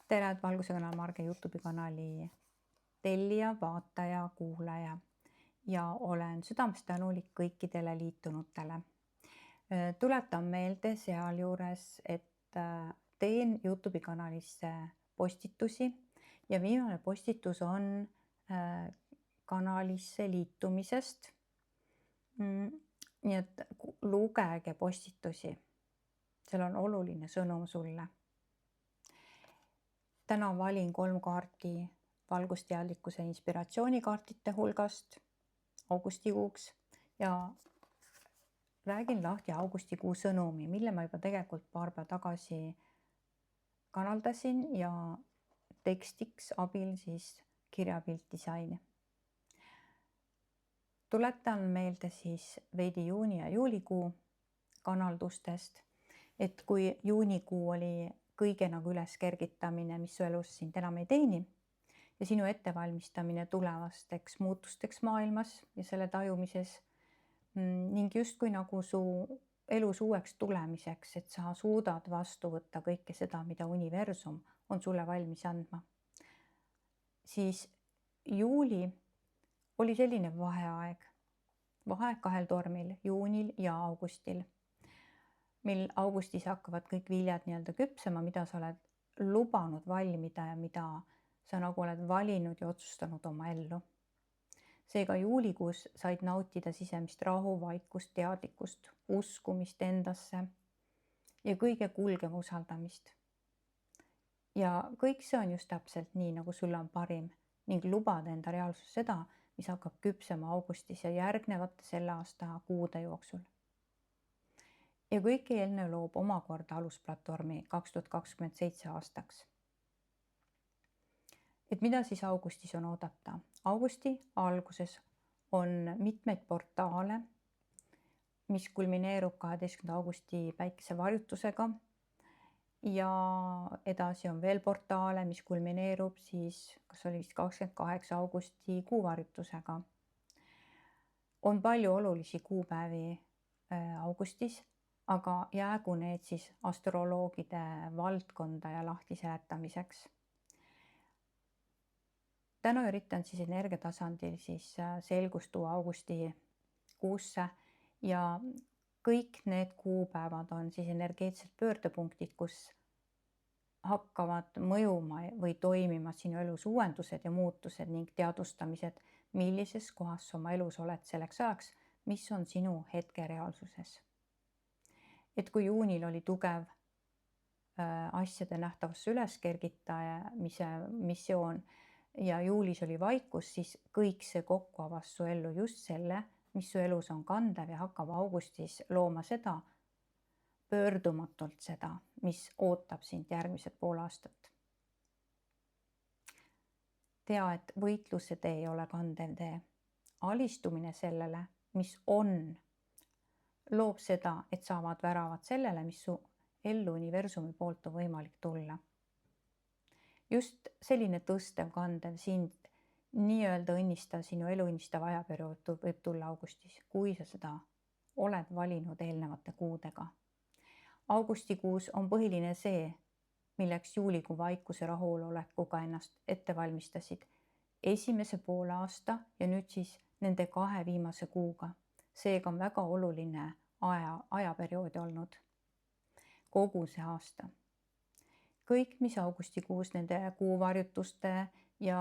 tere, et Valguse kanal Marge YouTube'i kanali tellija, vaataja, kuulaja ja olen südamest tänulik kõikidele liitunutele. Tuletan meelde sealjuures, et teen YouTube'i kanalisse postitusi ja viimane postitus on kanalisse liitumisest. Nii et lugege postitusi, seal on oluline sõnum sulle. Täna valin 3 kaarti valgusteadlikkuse inspiratsioonikaartide hulgast augustikuuks ja räägin lahti augustikuu sõnumi, mille ma juba tegelikult paar päeva tagasi kanaldasin ja tekstiks abil siis kirjapilt-disaini. Tuletan meelde siis veidi juuni ja juulikuu kanaldustest, et kui juunikuu oli kõige nagu üles kergitamine, mis su elus sind enam ei teeni ja sinu ettevalmistamine tulevasteks muutusteks maailmas ja selle tajumises ning justkui nagu su elus uueks tulemiseks, et sa suudad vastu võtta kõike seda, mida universum on sulle valmis andma. Siis juuli oli selline vaheaeg 2 tormil, juunil ja augustil, mil augustis hakkavad kõik viljad nii-öelda küpsema, mida sa oled lubanud valmida ja mida sa nagu oled valinud ja otsustanud oma ellu. Seega juulikuus said nautida sisemist rahu, vaikust, teadlikkust, uskumist endasse ja kõige kulgeva usaldamist. Ja kõik see on just täpselt nii, nagu sulle on parim ning lubada enda reaalsus seda, mis hakkab küpsema augustis ja järgnevate selle aasta kuude jooksul. Ja kõik eelnev loob omakorda alusplatvormi 2027 aastaks. Et mida siis augustis on oodata? Augusti alguses on mitmeid portaale, mis kulmineerub 12. augusti päikesevarjutusega ja edasi on veel portaale, mis kulmineerub siis, kas oli vist 28. augusti kuuvarjutusega. On palju olulisi kuupäevi augustis, aga jäägu need siis astroloogide valdkonda ja lahtiseletamiseks. Täna üritan siis energiatasandil siis selgust tuua augustikuusse ja kõik need kuupäevad on siis energeetsed pöördepunktid, kus hakkavad mõjuma või toimima sinu elus uuendused ja muutused ning teadvustamised, millises kohas oma elus oled selleks ajaks, mis on sinu hetkereaalsuses. Et kui juunil oli tugev asjade nähtavasse üleskergitamise missioon ja juulis oli vaikus, siis kõik see kokku avas su ellu just selle, mis su elus on kandev ja hakkab augustis looma seda, pöördumatult seda, mis ootab sind järgmised pool aastat. Tea, et võitluse tee ei ole kandev tee. Alistumine sellele, mis on, loob seda, et saavad väravad sellele, mis su ellu universumi poolt on võimalik tulla. Just selline tõstev, kandev sind nii-öelda õnnistav, sinu elu õnnistav ajaperiood võib tulla augustis, kui sa seda oled valinud eelnevate kuudega. Augustikuus on põhiline see, milleks juulikuu vaikuse rahulolekuga ennast ette valmistasid esimese poole aasta ja nüüd siis nende 2 viimase kuuga. Seega on väga oluline ajaperioodi olnud kogu see aasta. Kõik, mis augustikuus nende kuuvarjutuste ja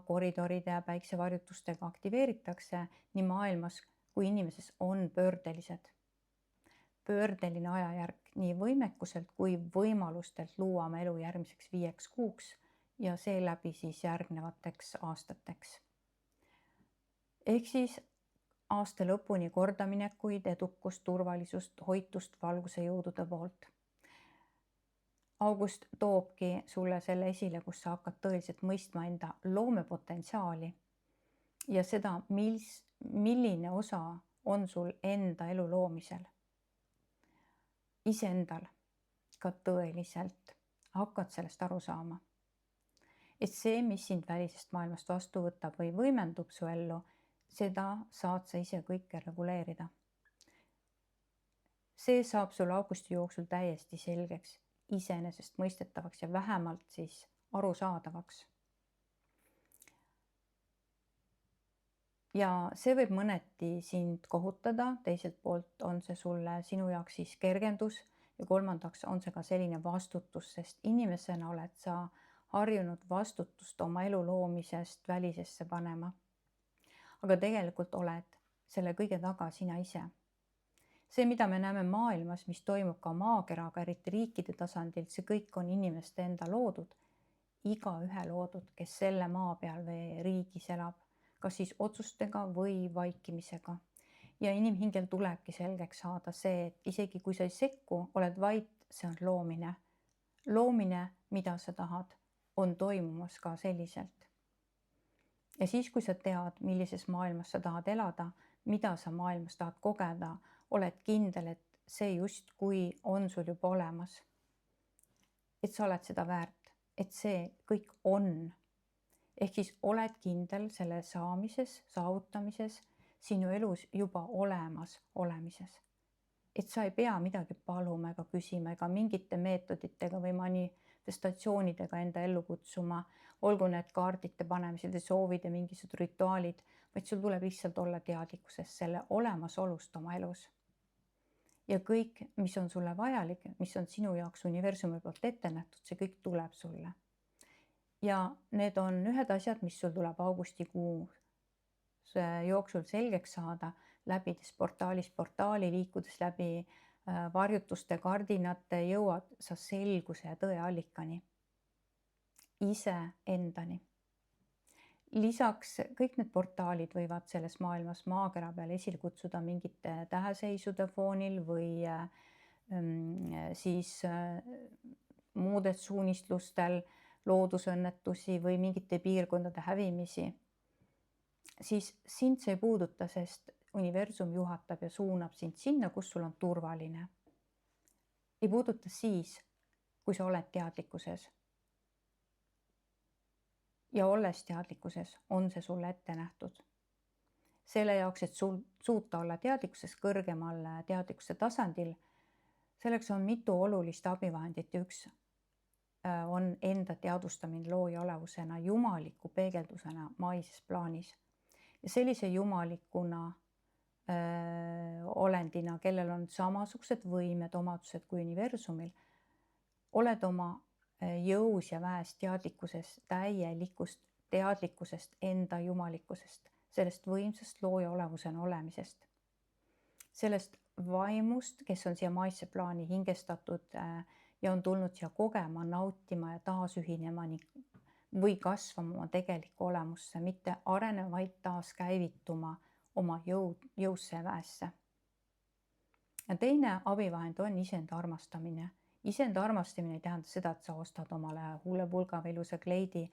koridoride ja päiksevarjutustega aktiveeritakse nii maailmas kui inimeses, on pöördelised. Pöördeline ajajärk nii võimekuselt kui võimalustelt luua oma elu järgmiseks 5 kuuks ja seeläbi siis järgnevateks aastateks. Ehk siis aasta lõpuni kordaminekuid, edukust, turvalisust, hoitust valguse jõudude poolt. August toobki sulle selle esile, kus sa hakkad tõeliselt mõistma enda loomepotentsiaali ja seda, milline osa on sul enda elu loomisel. Iseendal ka tõeliselt hakkad sellest aru saama. Et see, mis sind välisest maailmast vastu võtab või võimendub su ellu, seda saad sa ise kõike reguleerida. See saab sul augusti jooksul täiesti selgeks, iseenesestmõistetavaks ja vähemalt siis arusaadavaks. Ja see võib mõneti sind kohutada, teiselt poolt on see sulle sinu jaoks siis kergendus ja kolmandaks on see ka selline vastutus, sest inimesena oled sa harjunud vastutust oma elu loomisest välisesse panema. Aga tegelikult oled selle kõige taga sina ise. See, mida me näeme maailmas, mis toimub ka maakeraga, eriti riikide tasandil, see kõik on inimeste enda loodud, igaühe loodud, kes selle maa peal või riigis elab, kas siis otsustega või vaikimisega. Ja inimhingel tulebki selgeks saada see, et isegi kui sa ei sekku, oled vait, see on loomine. Loomine, mida sa tahad, on toimumas ka selliselt. Ja siis, kui sa tead, millises maailmas sa tahad elada, mida sa maailmas tahad kogeda, oled kindel, et see justkui on sul juba olemas. Et sa oled seda väärt, et see kõik on. Ehk siis oled kindel selle saamises, saavutamises, sinu elus juba olemas olemises. Et sa ei pea midagi paluma ega küsima ega mingite meetoditega või manifestatsioonidega enda ellu kutsuma, olgu need kaardite panemised ja soovid ja mingisugused rituaalid, vaid sul tuleb lihtsalt olla teadlikkuses selle olemasolust oma elus. Ja kõik, mis on sulle vajalik, mis on sinu jaoks universumi poolt ette nähtud, see kõik tuleb sulle. Ja need on ühed asjad, mis sul tuleb augustikuu jooksul selgeks saada, läbides portaali, liikudes läbi varjutuste, kardinate, jõuad sa selguse ja tõe allikani, ise endani. Lisaks kõik need portaalid võivad selles maailmas maakera peal esile kutsuda mingite täheseisude foonil või siis muudes suunistlustel, loodusõnnetusi või mingite piirkondade hävimisi, siis sind see ei puuduta, sest universum juhatab ja suunab sind sinna, kus sul on turvaline. Ei puuduta siis, kui sa oled teadlikkuses. Ja olles teadlikkuses, on see sulle ette nähtud. Selle jaoks, et sul suuta olla teadlikkuses kõrgemal teadlikkuse tasandil, selleks on mitu olulist abivahendit ja üks on enda teadvustamine looja olevusena, jumaliku peegeldusena maises plaanis. Ja sellise jumalikuna olendina, kellel on samasugused võimed, omadused kui universumil, oled oma jõus ja väes teadlikkuses, täielikust teadlikkusest enda jumalikkusest, sellest võimsast looja olevusena olemisest. Sellest vaimust, kes on siia maisse plaani hingestatud ja on tulnud siia kogema, nautima ja taasühinema või kasvama oma tegelikku olemusse, mitte arenema, vaid taaskäivituma oma jõusse ja väesse. Ja teine abivahend on iseenda armastamine. Iseenda armastamine ei tähenda seda, et sa ostad omale huulepulga või ilusa kleidi.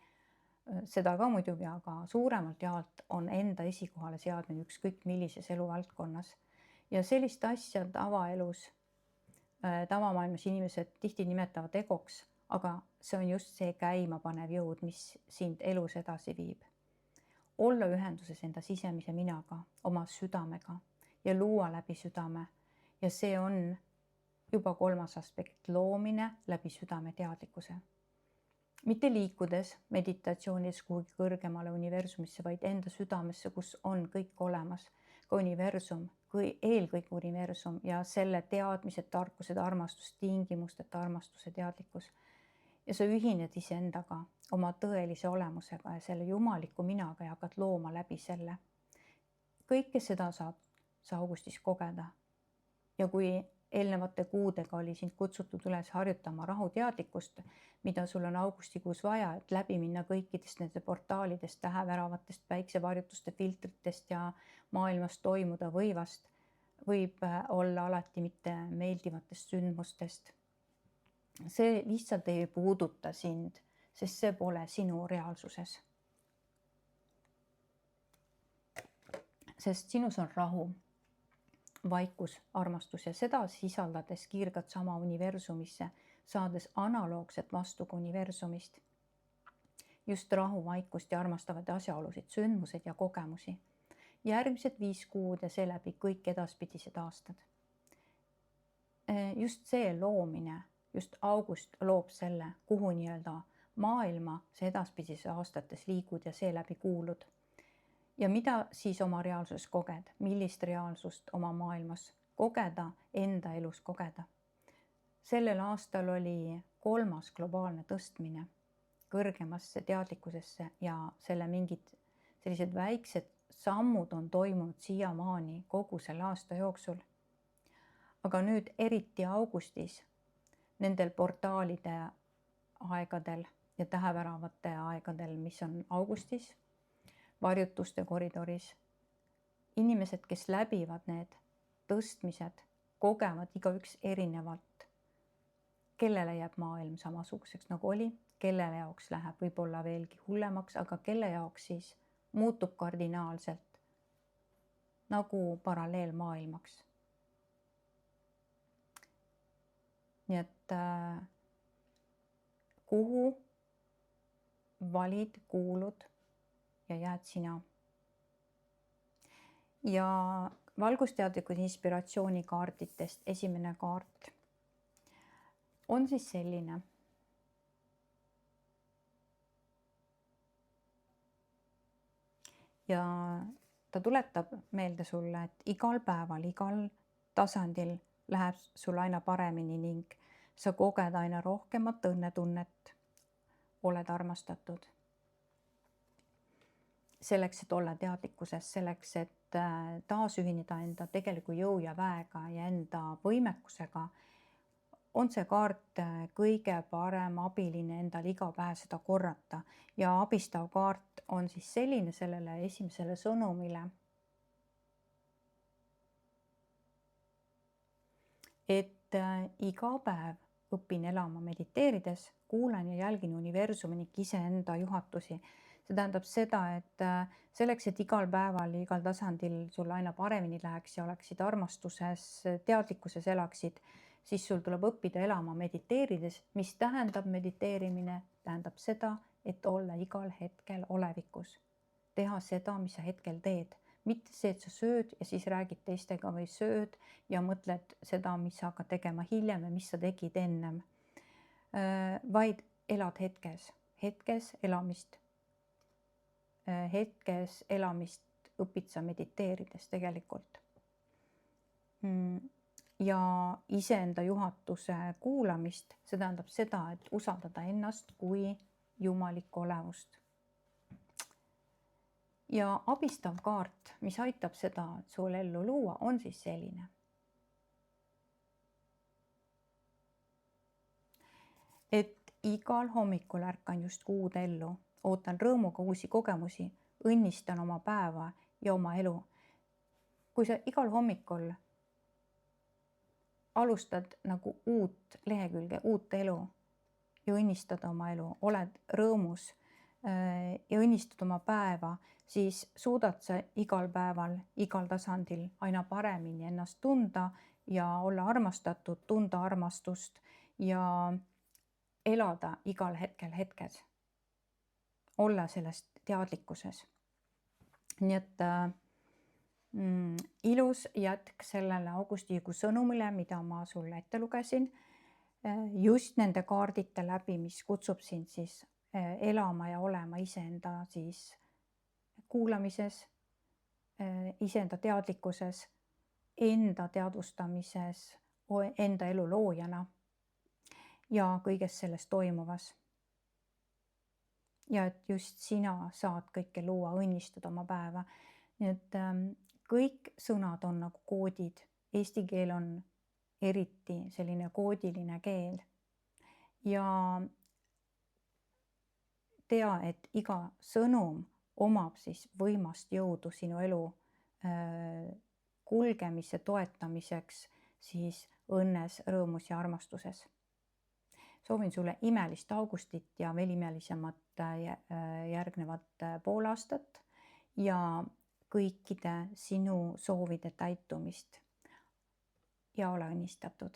Seda ka muidugi, aga suuremalt jaolt on enda esikohale seadmine ükskõik millises eluvaldkonnas. Ja sellist asja tavaelus, tavamaailmas inimesed tihti nimetavad egoks, aga see on just see käimapanev jõud, mis sind elus edasi viib. Olla ühenduses enda sisemise minaga, oma südamega ja luua läbi südame. Ja see on juba kolmas aspekt, loomine läbi südame teadlikkuse. Mitte liikudes meditatsioonis kuhugi kõrgemale universumisse, vaid enda südamesse, kus on kõik olemas, ka universum, eelkõige universum ja selle teadmised, tarkused, armastus, tingimusteta armastuse teadlikkus. Ja sa ühined iseendaga, oma tõelise olemusega ja selle jumaliku minaga ja hakkad looma läbi selle. Kõike seda saab sa augustis kogeda. Ja kui eelnevate kuudega oli sind kutsutud üles harjutama rahuteadlikkust, mida sul on augustikuus vaja, et läbi minna kõikidest nende portaalidest, täheväravatest, päiksevarjutuste filtritest ja maailmas toimuda võivast, võib olla alati mitte meeldivatest sündmustest. See lihtsalt ei puuduta sind, sest see pole sinu reaalsuses. Sest sinus on rahu, vaikus, armastus ja seda sisaldades kiirgad sama universumisse, saades analoogset vastu kui universumist. Just rahu, vaikust ja armastavad asjaolusid, sündmused ja kogemusi. Järgmised 5 kuud ja seeläbi kõik edaspidised aastad. Just see loomine, just august loob selle, kuhu nii-öelda maailma sa edaspidises aastates liigud ja seeläbi kuulud. Ja mida siis oma reaalsuses koged, millist reaalsust oma maailmas kogeda, enda elus kogeda. Sellel aastal oli 3. globaalne tõstmine kõrgemasse teadlikkusesse ja selle mingid sellised väiksed sammud on toimunud siiamaani kogu selle aasta jooksul. Aga nüüd eriti augustis, nendel portaalide aegadel ja täheväravate aegadel, mis on augustis, varjutuste koridoris, inimesed, kes läbivad need tõstmised, kogevad igaüks erinevalt. Kellele jääb maailm samasuguseks nagu oli, kellele jaoks läheb võib-olla veelgi hullemaks, aga kelle jaoks siis muutub kardinaalselt nagu paralleelmaailmaks. Nii et kuhu valid, kuulud ja jääd sina. Ja valgusteadlikud inspiratsioonikaartidest esimene kaart on siis selline. Ja ta tuletab meelde sulle, et igal päeval, igal tasandil läheb sul aina paremini ning sa koged aina rohkemat õnnetunnet, oled armastatud. Selleks, et olla teadlikkuses, selleks, et taasühineda enda tegeliku jõu ja väega ja enda võimekusega, on see kaart kõige parem abiline endal iga päev seda korrata. Ja abistav kaart on siis selline sellele esimesele sõnumile, et iga päev õpin elama mediteerides, kuulan ja jälgin universumi ning iseenda juhatusi. See tähendab seda, et selleks, et igal päeval, igal tasandil sul aina paremini läheks ja oleksid armastuses, teadlikkuses elaksid, siis sul tuleb õppida elama mediteerides, mis tähendab mediteerimine, tähendab seda, et olla igal hetkel olevikus. Teha seda, mis sa hetkel teed. Mitte see, et sa sööd ja siis räägid teistega või sööd ja mõtled seda, mis sa hakkad tegema hiljem ja mis sa tegid ennem. Vaid elad hetkes. Hetkes elamist õpid sa mediteerides tegelikult. Ja iseenda juhatuse kuulamist, see tähendab seda, et usaldada ennast kui jumalikku olevust. Ja abistav kaart, mis aitab seda sul ellu luua, on siis selline. Et igal hommikul ärkan just kuud ellu, ootan rõõmuga uusi kogemusi, õnnistan oma päeva ja oma elu. Kui sa igal hommikul alustad nagu uut lehekülge, uut elu ja õnnistad oma elu, oled rõõmus ja õnnistad oma päeva, siis suudad sa igal päeval, igal tasandil aina paremini ennast tunda ja olla armastatud, tunda armastust ja elada igal hetkel hetkes. Olla sellest teadlikkuses. Nii et ilus jätk sellele augustikuu sõnumile, mida ma sulle ette lugesin, just nende kaardite läbi, mis kutsub sind siis elama ja olema iseenda siis kuulamises, iseenda teadlikkuses, enda teadvustamises, enda elu loojana ja kõiges selles toimuvas. Ja et just sina saad kõike luua, õnnistada oma päeva. Nii et kõik sõnad on nagu koodid. Eesti keel on eriti selline koodiline keel. Ja tea, et iga sõnum omab siis võimast jõudu sinu elu kulgemise toetamiseks siis õnnes, rõõmus ja armastuses. Soovin sulle imelist augustit ja veel imelisemat järgnevat pool aastat ja kõikide sinu soovide täitumist. Ja ole õnnistatud.